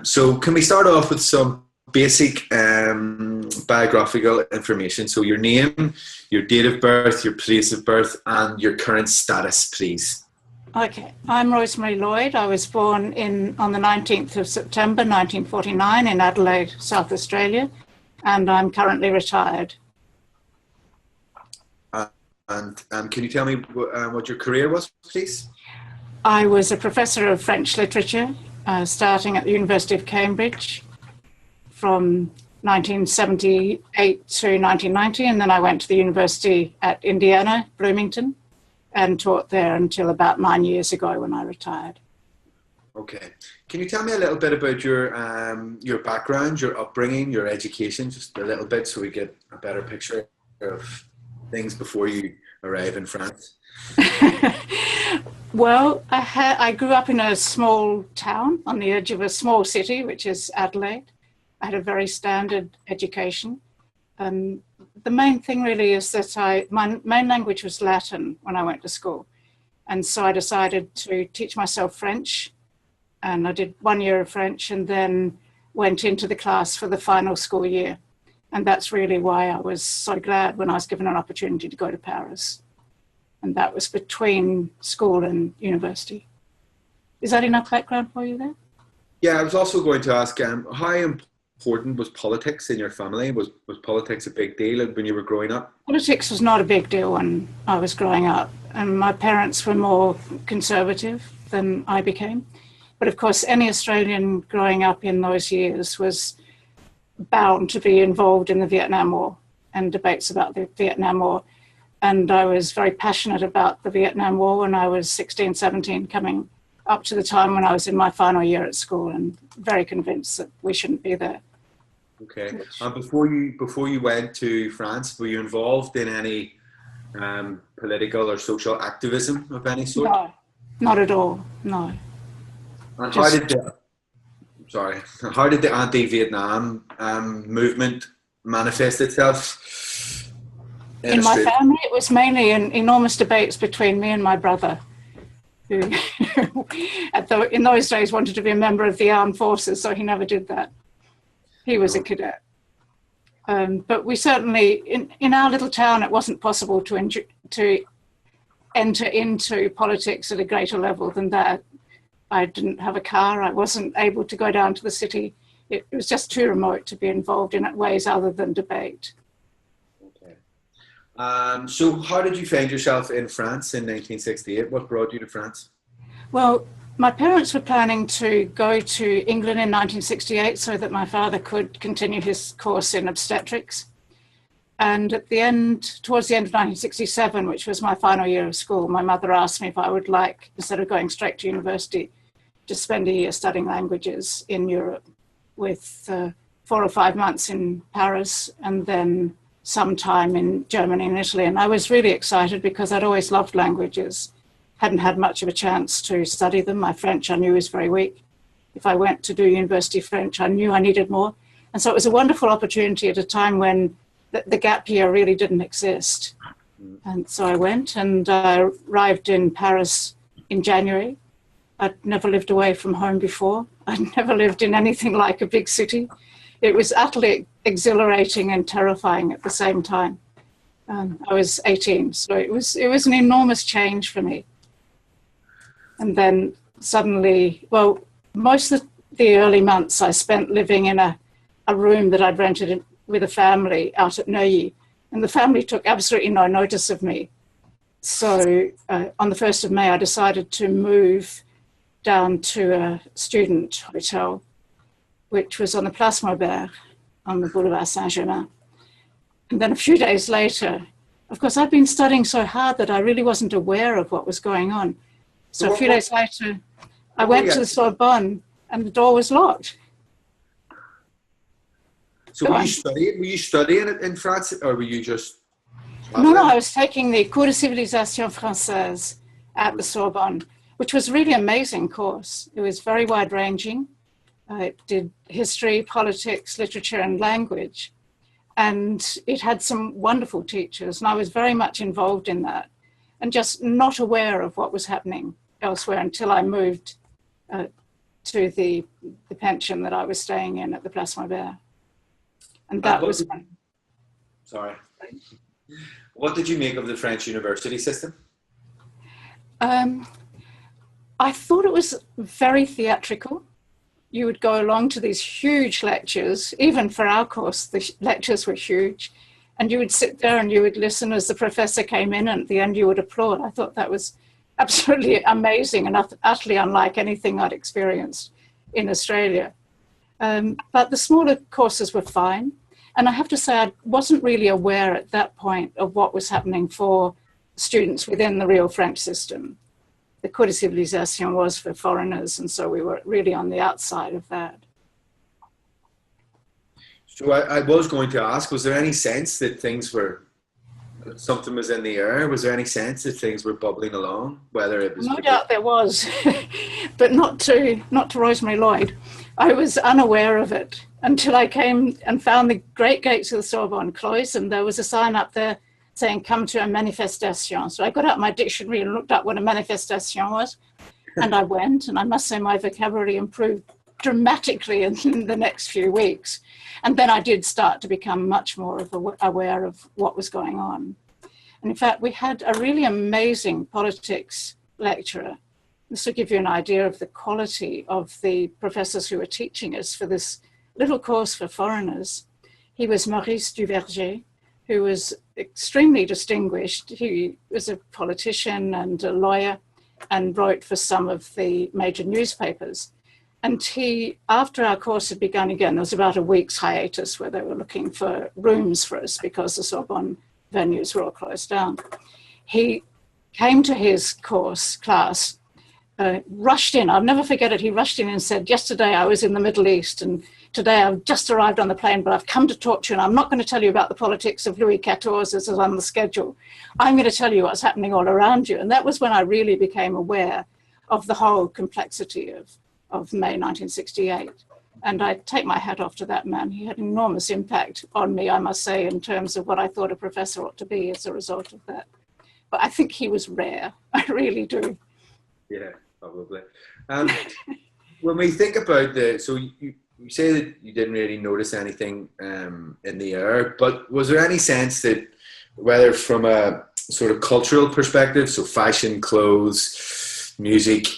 So can we start off with some basic biographical information? So your name, your date of birth, your place of birth, and your current status, please. Okay, I'm Rosemary Lloyd. I was born on the 19th of September 1949 in Adelaide, South Australia, and I'm currently retired. And can you tell me what your career was, please? I was a professor of French literature, starting at the University of Cambridge from 1978 to 1990, and then I went to the University at Indiana, Bloomington, and taught there until about 9 years ago when I retired. Okay. Can you tell me a little bit about your background, your upbringing, your education, just a little bit so we get a better picture of things before you arrive in France? Well, I grew up in a small town on the edge of a small city, which is Adelaide. I had a very standard education. The main thing really is that my main language was Latin when I went to school. And so I decided to teach myself French. And I did 1 year of French and then went into the class for the final school year. And that's really why I was so glad when I was given an opportunity to go to Paris. And that was between school and university. Is that enough background for you there? Yeah, I was also going to ask, how important was politics in your family? Was politics a big deal when you were growing up? Politics was not a big deal when I was growing up. And my parents were more conservative than I became. But of course, any Australian growing up in those years was bound to be involved in the Vietnam War and debates about the Vietnam War. And I was very passionate about the Vietnam War when I was 16, 17, coming up to the time when I was in my final year at school, and very convinced that we shouldn't be there. Okay. And before you went to France, were you involved in any political or social activism of any sort? No, not at all, no. And how did the anti-Vietnam movement manifest itself? In my family, it was mainly in enormous debates between me and my brother, who in those days wanted to be a member of the armed forces, so he never did that. He was a cadet. But we certainly, in our little town, it wasn't possible to enter into politics at a greater level than that. I didn't have a car. I wasn't able to go down to the city. It was just too remote to be involved in it ways other than debate. Okay. So how did you find yourself in France in 1968? What brought you to France? Well, my parents were planning to go to England in 1968 so that my father could continue his course in obstetrics. And towards the end of 1967, which was my final year of school, my mother asked me if I would like, instead of going straight to university, to spend a year studying languages in Europe with 4 or 5 months in Paris and then some time in Germany and Italy. And I was really excited because I'd always loved languages. Hadn't had much of a chance to study them. My French I knew was very weak. If I went to do university French, I knew I needed more. And so it was a wonderful opportunity at a time when the gap year really didn't exist. And so I went and I arrived in Paris in January. I'd never lived away from home before. I'd never lived in anything like a big city. It was utterly exhilarating and terrifying at the same time. I was 18, so it was an enormous change for me. And then suddenly, well, most of the early months I spent living in a room that I'd rented with a family out at Neuilly, and the family took absolutely no notice of me. So on the 1st of May, I decided to move down to a student hotel, which was on the Place Maubert on the Boulevard Saint-Germain. And then a few days later, of course, I'd been studying so hard that I really wasn't aware of what was going on. So a few days later, I went to the Sorbonne and the door was locked. So were you studying it in France, or were you just... No, I was taking the Cours de Civilisation Française at the Sorbonne, which was a really amazing course. It was very wide-ranging. It did history, politics, literature, and language. And it had some wonderful teachers, and I was very much involved in that, and just not aware of what was happening elsewhere until I moved to the pension that I was staying in at the Place Maubert. And that was... Sorry. What did you make of the French university system? I thought it was very theatrical. You would go along to these huge lectures. Even for our course, the lectures were huge. And you would sit there and you would listen as the professor came in, and at the end you would applaud. I thought that was absolutely amazing and utterly unlike anything I'd experienced in Australia. But the smaller courses were fine. And I have to say, I wasn't really aware at that point of what was happening for students within the real French system. The Cours de Civilisation was for foreigners, and so we were really on the outside of that. So I was going to ask, was there any sense that something was in the air? Was there any sense that things were bubbling along? Whether it was... No doubt there was, but not to Rosemary Lloyd. I was unaware of it until I came and found the great gates of the Sorbonne closed, and there was a sign up there saying, "Come to a manifestation." So I got out my dictionary and looked up what a manifestation was, and I went, and I must say my vocabulary improved dramatically in the next few weeks. And then I did start to become much more aware of what was going on. And in fact, we had a really amazing politics lecturer. This will give you an idea of the quality of the professors who were teaching us for this little course for foreigners. He was Maurice Duverger, who was extremely distinguished. He was a politician and a lawyer and wrote for some of the major newspapers. And he, after our course had begun again, there was about a week's hiatus where they were looking for rooms for us because the Sorbonne venues were all closed down. He came to his class, rushed in. I'll never forget it. He rushed in and said, "Yesterday I was in the Middle East, and today I've just arrived on the plane, but I've come to talk to you, and I'm not going to tell you about the politics of Louis XIV as is on the schedule. I'm going to tell you what's happening all around you." And that was when I really became aware of the whole complexity of May 1968. And I take my hat off to that man. He had enormous impact on me, I must say, in terms of what I thought a professor ought to be as a result of that. But I think he was rare. I really do. Yeah, probably. When we think about so you say that you didn't really notice anything in the air, but was there any sense that, whether from a sort of cultural perspective, so fashion, clothes, music,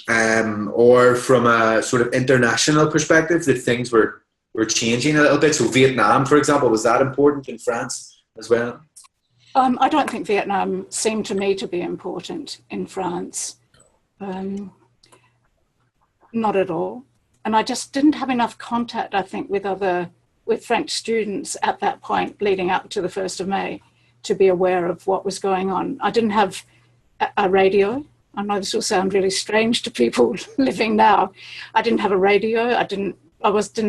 or from a sort of international perspective, that things were changing a little bit? So Vietnam, for example, was that important in France as well? I don't think Vietnam seemed to me to be important in France. Not at all. And I just didn't have enough contact, I think, with French students at that point leading up to the 1st of May to be aware of what was going on. I didn't have a radio. I know this will sound really strange to people living now. I didn't have a radio. I didn't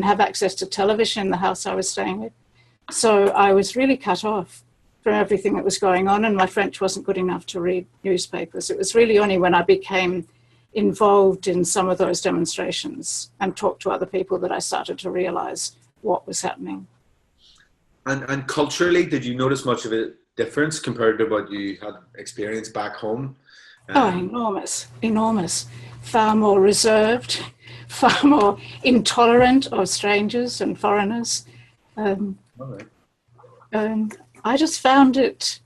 have access to television in the house I was staying with. So I was really cut off from everything that was going on, and my French wasn't good enough to read newspapers. It was really only when I became involved in some of those demonstrations and talked to other people that I started to realize what was happening. And culturally, did you notice much of a difference compared to what you had experienced back home? Enormous. Far more reserved, far more intolerant of strangers and foreigners. I just found it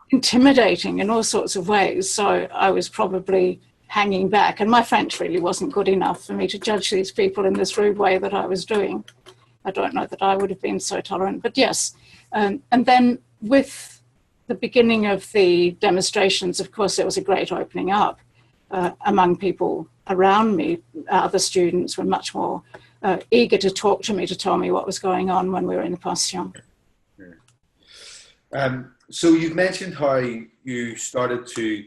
intimidating in all sorts of ways. So I was probably hanging back, and my French really wasn't good enough for me to judge these people in this rude way that I was doing. I don't know that I would have been so tolerant, but yes. And then with the beginning of the demonstrations, of course, there was a great opening up among people around me. Other students were much more eager to talk to me, to tell me what was going on when we were in the pension. So you've mentioned how you started to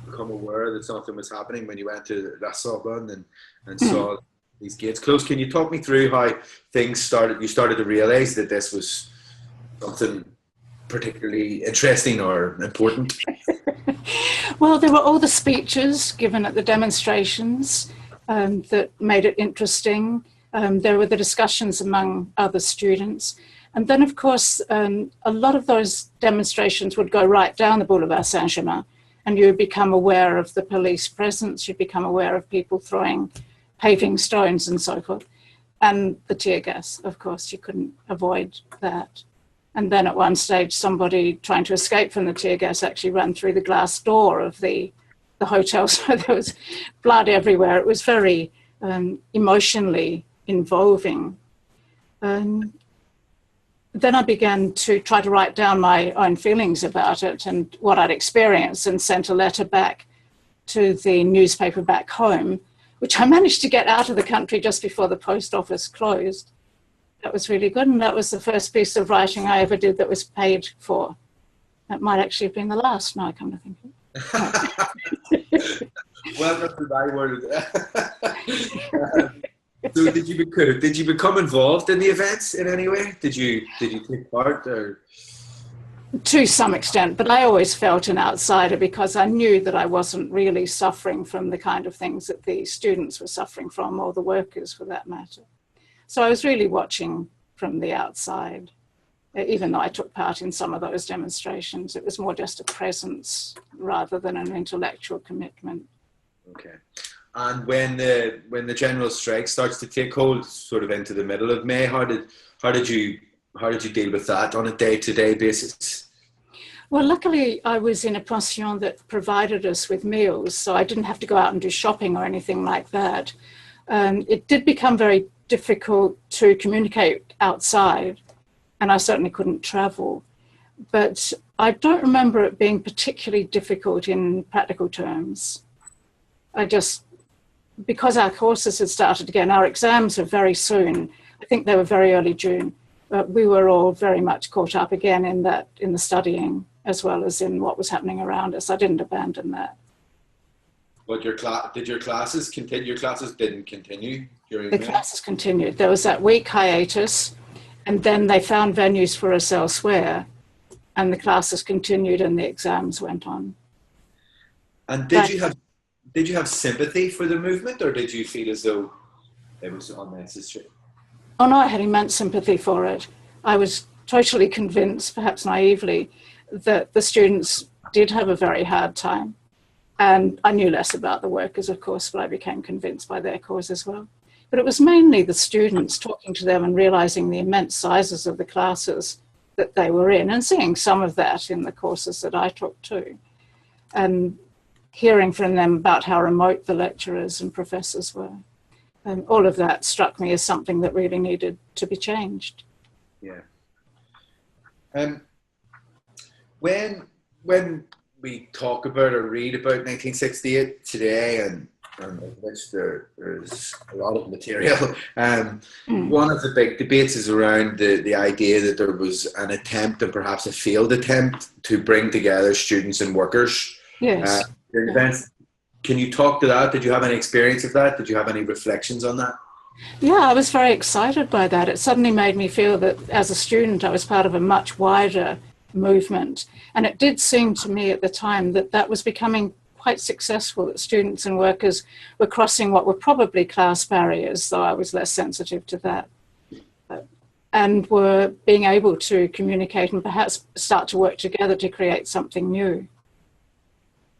become aware that something was happening when you went to La Sorbonne and saw these gates closed. Can you talk me through how things started? You started to realize that this was something particularly interesting or important? Well, there were all the speeches given at the demonstrations that made it interesting. There were the discussions among other students. And then, of course, a lot of those demonstrations would go right down the Boulevard Saint-Germain, and you would become aware of the police presence. You'd become aware of people throwing paving stones and so forth. And the tear gas, of course, you couldn't avoid that. And then at one stage, somebody trying to escape from the tear gas actually ran through the glass door of the hotel. So there was blood everywhere. It was very emotionally involving. Then I began to try to write down my own feelings about it and what I'd experienced, and sent a letter back to the newspaper back home, which I managed to get out of the country just before the post office closed. That was really good, and that was the first piece of writing I ever did that was paid for. That might actually have been the last, now I come to think of it. Well, that's the right word. So did you become involved in the events in any way? Did you take part? Or? To some extent, but I always felt an outsider because I knew that I wasn't really suffering from the kind of things that the students were suffering from, or the workers for that matter. So I was really watching from the outside. Even though I took part in some of those demonstrations, it was more just a presence rather than an intellectual commitment. Okay. And when the general strike starts to take hold, sort of into the middle of May, how did you deal with that on a day-to-day basis? Well, luckily I was in a pension that provided us with meals, so I didn't have to go out and do shopping or anything like that. It did become very difficult to communicate outside, and I certainly couldn't travel. But I don't remember it being particularly difficult in practical terms. Because our courses had started again, our exams were very soon. I think they were very early June. But we were all very much caught up again in the studying as well as in what was happening around us. I didn't abandon that. But your classes continue? Your classes didn't continue during the classes continued. There was that week hiatus, and then they found venues for us elsewhere, and the classes continued and the exams went on. And did you have sympathy for the movement, or did you feel as though it was unnecessary? Oh no, I had immense sympathy for it. I was totally convinced, perhaps naively, that the students did have a very hard time. And I knew less about the workers, of course, but I became convinced by their cause as well. But it was mainly the students, talking to them and realizing the immense sizes of the classes that they were in, and seeing some of that in the courses that I took too. And hearing from them about how remote the lecturers and professors were. And all of that struck me as something that really needed to be changed. Yeah. When we talk about or read about 1968 today, and which there's a lot of material, one of the big debates is around the idea that there was an attempt, and perhaps a failed attempt, to bring together students and workers. Yes. During events. Can you talk to that? Did you have any experience of that? Did you have any reflections on that? Yeah, I was very excited by that. It suddenly made me feel that as a student, I was part of a much wider movement. And it did seem to me at the time that that was becoming quite successful, that students and workers were crossing what were probably class barriers, though I was less sensitive to that, and were being able to communicate and perhaps start to work together to create something new.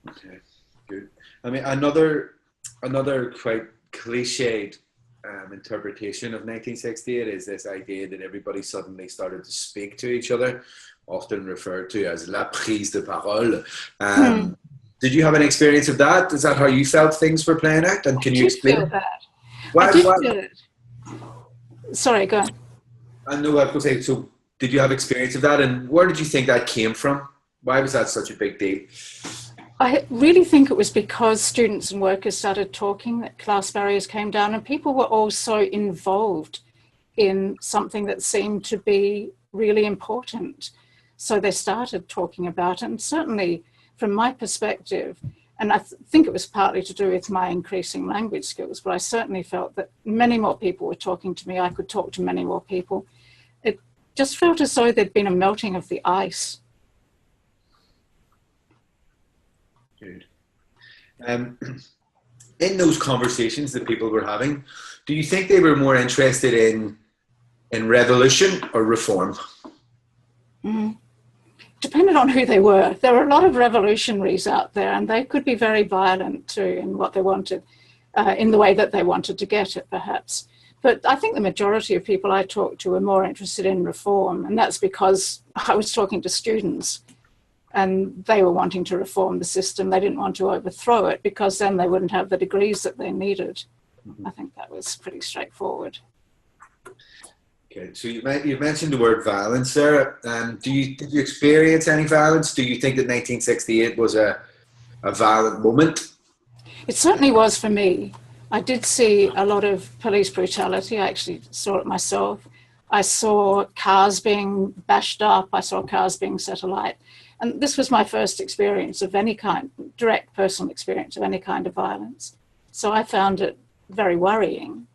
Okay, good. I mean, another quite cliched interpretation of 1968 is this idea that everybody suddenly started to speak to each other, often referred to as la prise de parole. Did you have an experience of that? Is that how you felt things were playing out? And can you explain? Feel that. Why? I did feel it. Sorry, go on. I know I was going to say, so did you have experience of that? And where did you think that came from? Why was that such a big deal? I really think it was because students and workers started talking that class barriers came down, and people were also involved in something that seemed to be really important. So they started talking about it, and certainly from my perspective, and I think it was partly to do with my increasing language skills, but I certainly felt that many more people were talking to me. I could talk to many more people. It just felt as though there'd been a melting of the ice. Good. In those conversations that people were having, do you think they were more interested in revolution or reform? Depended on who they were. There were a lot of revolutionaries out there, and they could be very violent too in what they wanted. in the way that they wanted to get it, perhaps. But I think the majority of people I talked to were more interested in reform, and that's because I was talking to students and they were wanting to reform the system. They didn't want to overthrow it because then they wouldn't have the degrees that they needed. I think that was pretty straightforward. Okay, so you mentioned the word violence there. Did you experience any violence? Do you think that 1968 was a violent moment? It certainly was for me. I did see a lot of police brutality. I actually saw it myself. I saw cars being bashed up. I saw cars being set alight. And this was my first experience of any kind, direct personal experience of any kind of violence. So I found it very worrying,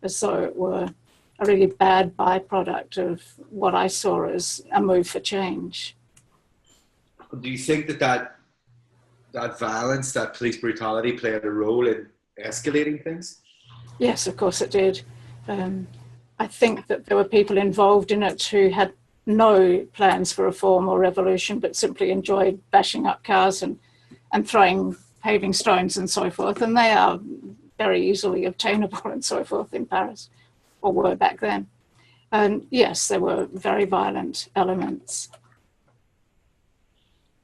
as though it were a really bad byproduct of what I saw as a move for change. Do you think that violence, that police brutality played a role in escalating things? Yes, of course it did. I think that there were people involved in it who had no plans for reform or revolution, but simply enjoyed bashing up cars and throwing paving stones and so forth. And they are very easily obtainable and so forth in Paris, or were back then. And yes, there were very violent elements.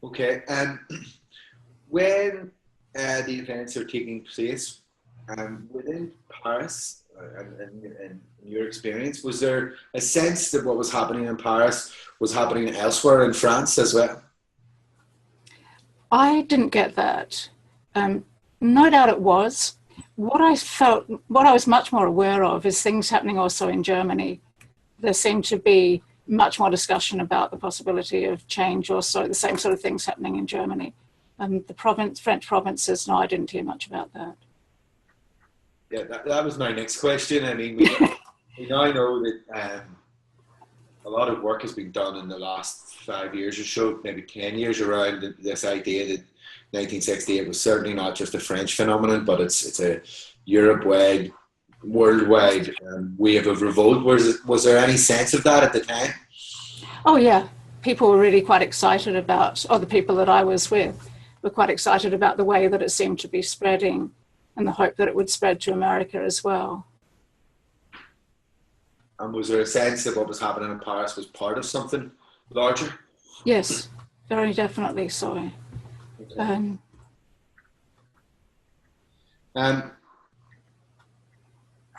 Okay, when the events are taking place within Paris, in your experience, was there a sense that what was happening in Paris was happening elsewhere in France as well? I didn't get that. No doubt it was. What I was much more aware of is things happening also in Germany. There seemed to be much more discussion about the possibility of change, also the same sort of things happening in Germany. The French provinces, no, I didn't hear much about that. Yeah, that was my next question. I mean, we now know that a lot of work has been done in the last 5 years or so, maybe 10 years, around this idea that 1968 was certainly not just a French phenomenon, but it's a Europe-wide, worldwide wave of revolt. Was there any sense of that at the time? Oh yeah, people were really quite excited about, or the people that I was with were quite excited about the way that it seemed to be spreading and the hope that it would spread to America as well. And was there a sense that what was happening in Paris was part of something larger? Yes, very definitely so. Okay.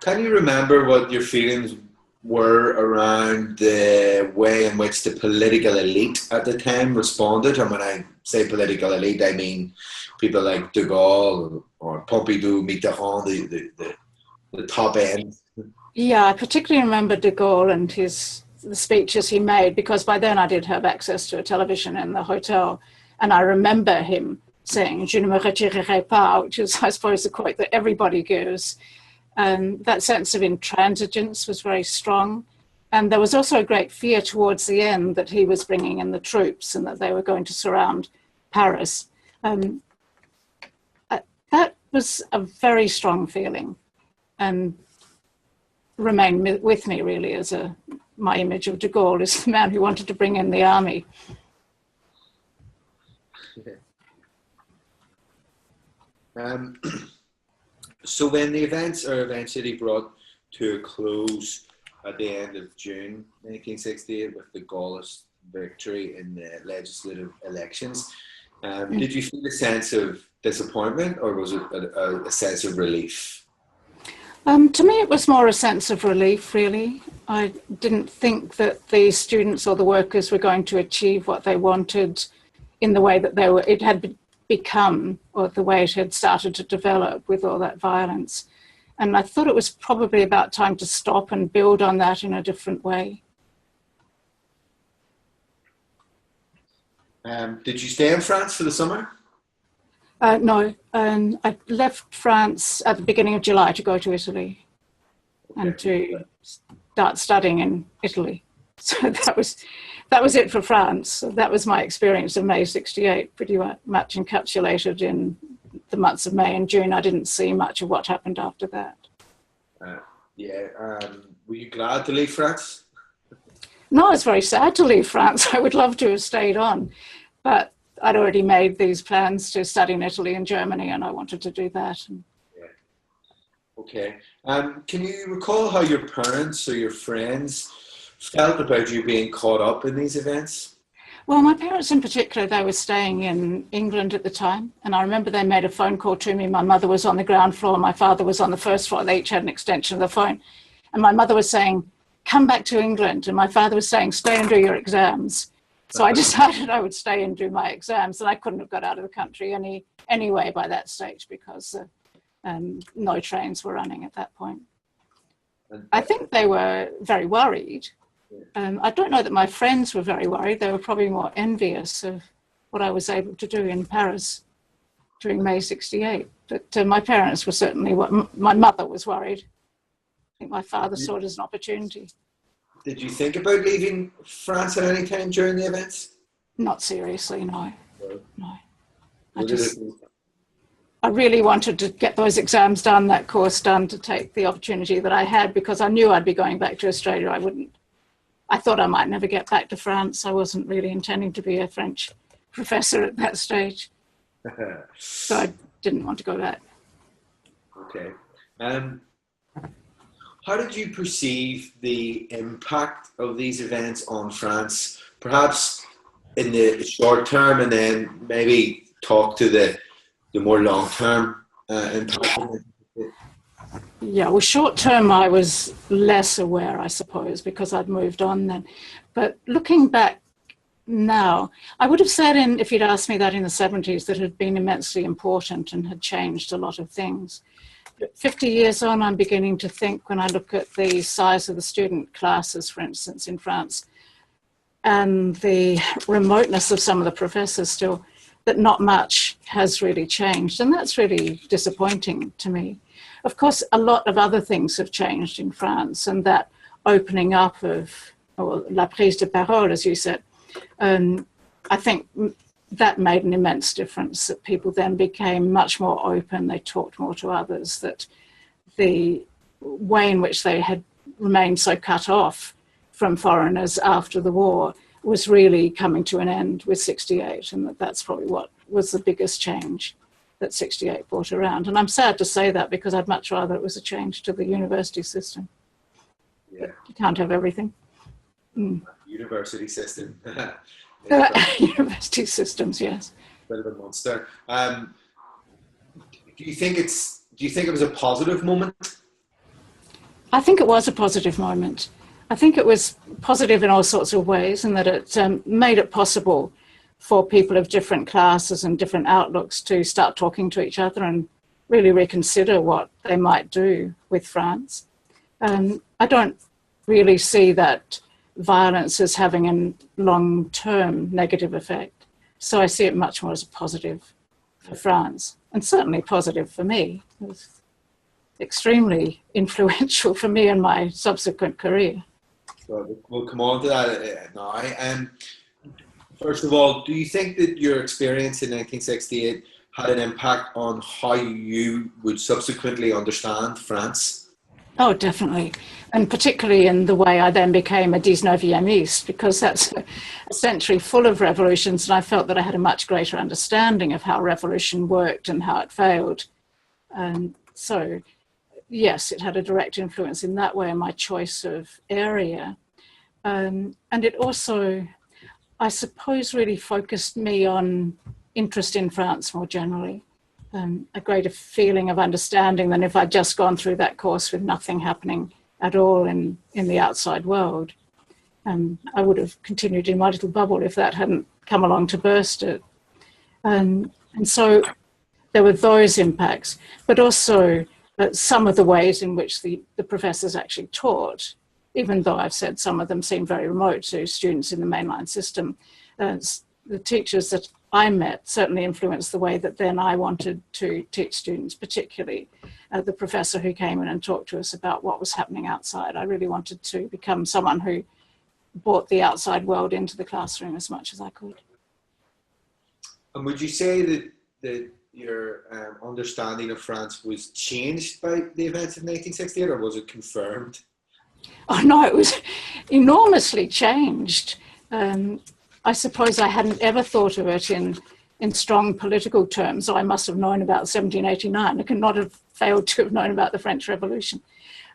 Can you remember what your feelings were around the way in which the political elite at the time responded? And when I say political elite, I mean people like de Gaulle or Pompidou, Mitterrand, the top end. Yeah, I particularly remember de Gaulle and the speeches he made, because by then I did have access to a television in the hotel, and I remember him saying, "Je ne me retirerai pas," which is, I suppose, the quote that everybody gives. That sense of intransigence was very strong. And there was also a great fear towards the end that he was bringing in the troops and that they were going to surround Paris. That was a very strong feeling and remained with me, really, as my image of de Gaulle is the man who wanted to bring in the army. So when the events are eventually brought to a close at the end of June 1968 with the Gaullist victory in the legislative elections, did you feel a sense of disappointment, or was it a sense of relief? To me, it was more a sense of relief, really. I didn't think that the students or the workers were going to achieve what they wanted in the way that it had become, or the way it had started to develop with all that violence. And I thought it was probably about time to stop and build on that in a different way. Did you stay in France for the summer? No, I left France at the beginning of July to go to Italy and to start studying in Italy. So that was it for France. So that was my experience of May '68, pretty much encapsulated in the months of May and June. I didn't see much of what happened after that. Were you glad to leave France? No, I was very sad to leave France. I would love to have stayed on, but I'd already made these plans to study in Italy and Germany, and I wanted to do that. Okay. Can you recall how your parents or your friends felt about you being caught up in these events? Well, my parents in particular, they were staying in England at the time. And I remember they made a phone call to me. My mother was on the ground floor. My father was on the first floor. They each had an extension of the phone. And my mother was saying, come back to England. And my father was saying, stay and do your exams. So I decided I would stay and do my exams. And I couldn't have got out of the country anyway by that stage because no trains were running at that point. I think they were very worried. I don't know that my friends were very worried. They were probably more envious of what I was able to do in Paris during May 68. But my parents were certainly, my mother was worried. I think my father saw it as an opportunity. Did you think about leaving France at any time during the events? Not seriously, no. No. I really wanted to get those exams done, that course done, to take the opportunity that I had because I knew I'd be going back to Australia. I thought I might never get back to France. I wasn't really intending to be a French professor at that stage. So I didn't want to go back. Okay. How did you perceive the impact of these events on France, perhaps in the short term, and then maybe talk to the more long-term impact? Yeah, well, short term, I was less aware, I suppose, because I'd moved on then. But looking back now, I would have said, if you'd asked me that in the 70s, that it had been immensely important and had changed a lot of things. But 50 years on, I'm beginning to think, when I look at the size of the student classes, for instance, in France, and the remoteness of some of the professors still, that not much has really changed. And that's really disappointing to me. Of course, a lot of other things have changed in France, and that opening up of la prise de parole, as you said, I think that made an immense difference, that people then became much more open, they talked more to others, that the way in which they had remained so cut off from foreigners after the war was really coming to an end with 68, and that's probably what was the biggest change that 68 brought around. And I'm sad to say that because I'd much rather it was a change to the university system. Yeah. But you can't have everything. University system. University systems, yes. Bit of a monster. Do you think it was a positive moment? I think it was a positive moment. I think it was positive in all sorts of ways, and that it made it possible for people of different classes and different outlooks to start talking to each other and really reconsider what they might do with France. I don't really see that violence as having a long-term negative effect. So I see it much more as a positive for France, and certainly positive for me. It was extremely influential for me in my subsequent career. So we'll come on to that now. First of all, do you think that your experience in 1968 had an impact on how you would subsequently understand France? Oh, definitely. And particularly in the way I then became a 19e-iste, because that's a century full of revolutions, and I felt that I had a much greater understanding of how revolution worked and how it failed. So, yes, it had a direct influence in that way on my choice of area. And it also, I suppose, really focused me on interest in France more generally. A greater feeling of understanding than if I'd just gone through that course with nothing happening at all in the outside world. I would have continued in my little bubble if that hadn't come along to burst it. And so there were those impacts, but also some of the ways in which the professors actually taught, even though I've said some of them seem very remote to students in the mainline system. The teachers that I met certainly influenced the way that then I wanted to teach students, particularly the professor who came in and talked to us about what was happening outside. I really wanted to become someone who brought the outside world into the classroom as much as I could. And would you say that your understanding of France was changed by the events of 1968, or was it confirmed? Oh no, it was enormously changed. I suppose I hadn't ever thought of it in in strong political terms. So I must have known about 1789. I could not have failed to have known about the French Revolution.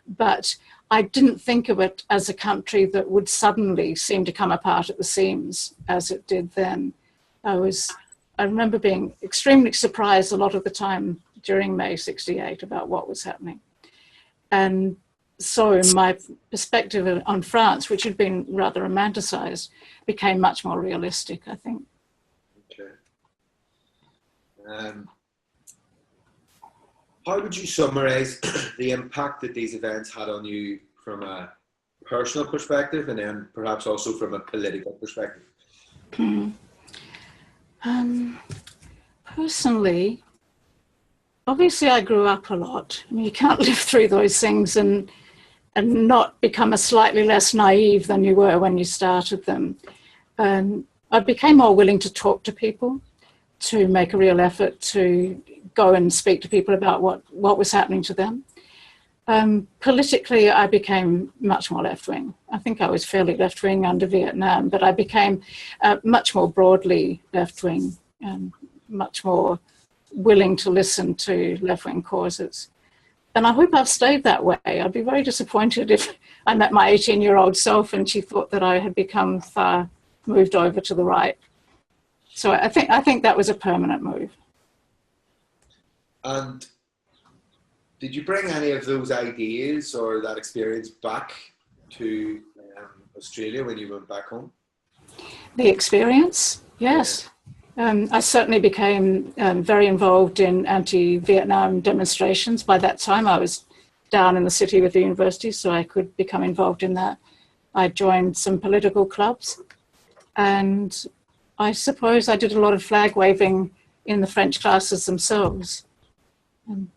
But I didn't think of it as a country that would suddenly seem to come apart at the seams as it did then. I remember being extremely surprised a lot of the time during May 68 about what was happening. And so my perspective on France, which had been rather romanticized, became much more realistic, I think. Okay. How would you summarize the impact that these events had on you from a personal perspective and then perhaps also from a political perspective? Personally, obviously I grew up a lot. I mean, you can't live through those things and not become a slightly less naive than you were when you started them. I became more willing to talk to people, to make a real effort to go and speak to people about what was happening to them. Politically, I became much more left-wing. I think I was fairly left-wing under Vietnam, but I became much more broadly left-wing and much more willing to listen to left-wing causes. And I hope I've stayed that way. I'd be very disappointed if I met my 18-year-old self and she thought that I had become far moved over to the right. So I think that was a permanent move. And did you bring any of those ideas or that experience back to Australia when you went back home? The experience, yes. I certainly became very involved in anti-Vietnam demonstrations. By that time, I was down in the city with the university, so I could become involved in that. I joined some political clubs, and I suppose I did a lot of flag waving in the French classes themselves. And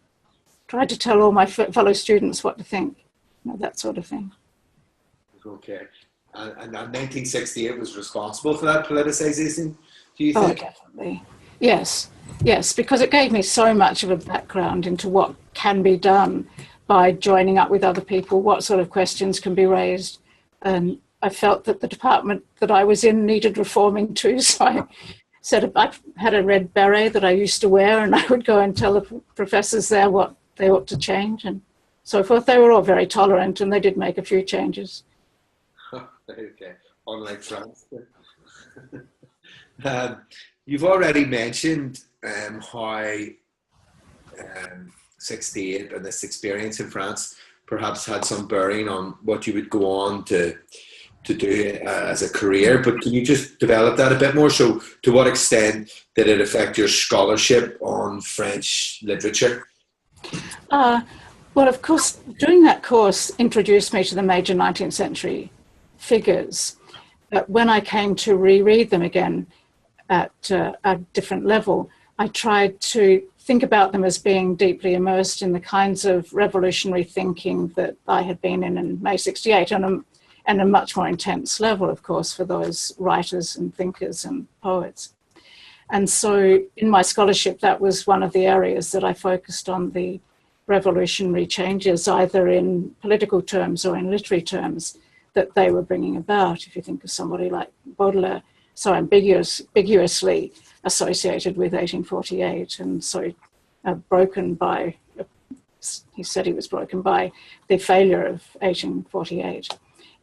tried to tell all my fellow students what to think, that sort of thing. Okay. And 1968 was responsible for that politicization, do you think? Oh, definitely. Yes, because it gave me so much of a background into what can be done by joining up with other people, what sort of questions can be raised. And I felt that the department that I was in needed reforming too, so I said I had a red beret that I used to wear, and I would go and tell the professors there what they ought to change and so forth. They were all very tolerant, and they did make a few changes. Okay, unlike France. You've already mentioned how 68 and this experience in France perhaps had some bearing on what you would go on to do as a career, but can you just develop that a bit more? So to what extent did it affect your scholarship on French literature? Well, of course, doing that course introduced me to the major 19th century figures. But when I came to reread them again at a different level, I tried to think about them as being deeply immersed in the kinds of revolutionary thinking that I had been in May 68, and a much more intense level, of course, for those writers and thinkers and poets. And so in my scholarship, that was one of the areas that I focused on, the revolutionary changes, either in political terms or in literary terms, that they were bringing about. If you think of somebody like Baudelaire, so ambiguously associated with 1848, and so broken by, he said he was broken by the failure of 1848.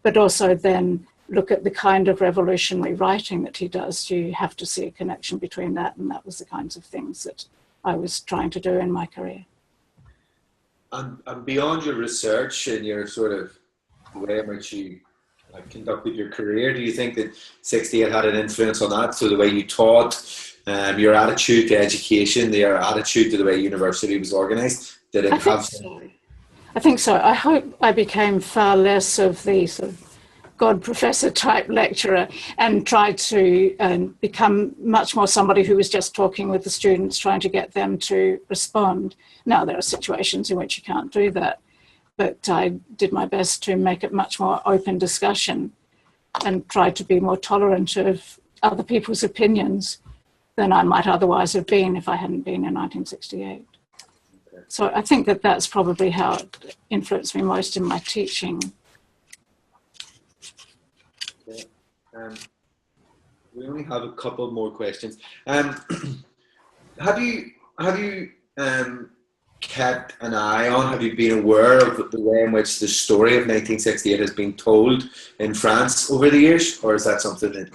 But also then look at the kind of revolutionary writing that he does. You have to see a connection between that, and that was the kinds of things that I was trying to do in my career. And beyond your research and your sort of way in which you conducted your career, do you think that 68 had an influence on that? So the way you taught, your attitude to education, your attitude to the way university was organised, did it have? I think so. I hope I became far less of the sort of God professor type lecturer and tried to become much more somebody who was just talking with the students, trying to get them to respond. Now, there are situations in which you can't do that, but I did my best to make it much more open discussion and tried to be more tolerant of other people's opinions than I might otherwise have been if I hadn't been in 1968. So I think that that's probably how it influenced me most in my teaching. Okay. We only have a couple more questions. Have you kept an eye on, have you been aware of the way in which the story of 1968 has been told in France over the years, or is that something that...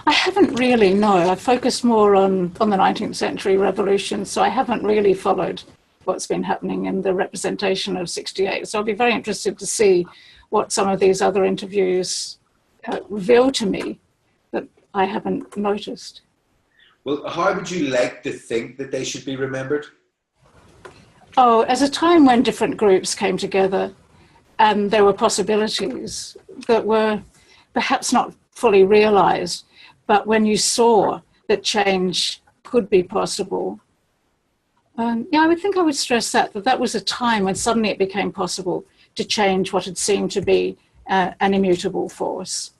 I haven't really, no. I focused more on the 19th century revolution, so I haven't really followed what's been happening in the representation of 68. So I'll be very interested to see what some of these other interviews reveal to me that I haven't noticed. Well, how would you like to think that they should be remembered? Oh, as a time when different groups came together and there were possibilities that were perhaps not fully realized, but when you saw that change could be possible, I would think I would stress that was a time when suddenly it became possible to change what had seemed to be an immutable force.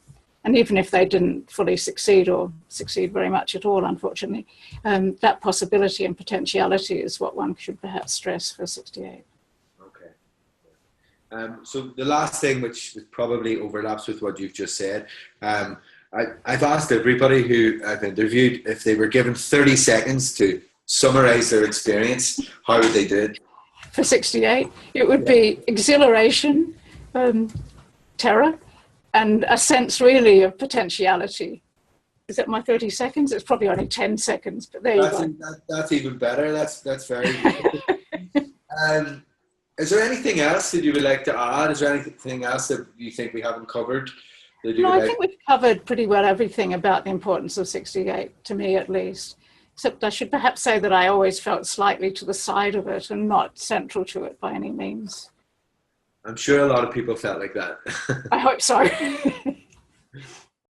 And even if they didn't fully succeed or succeed very much at all, unfortunately, that possibility and potentiality is what one should perhaps stress for 68. Okay. So the last thing, which probably overlaps with what you've just said, I've asked everybody who I've interviewed if they were given 30 seconds to summarize their experience, how would they do it? For 68, it would be exhilaration, terror, and a sense really of potentiality. Is that my 30 seconds? It's probably only 10 seconds, but there you go. That's even better. That's very good. Is there anything else that you would like to add? Is there anything else that you think we haven't covered? No, I think we've covered pretty well everything about the importance of 68, to me at least. Except I should perhaps say that I always felt slightly to the side of it and not central to it by any means. I'm sure a lot of people felt like that. I hope so.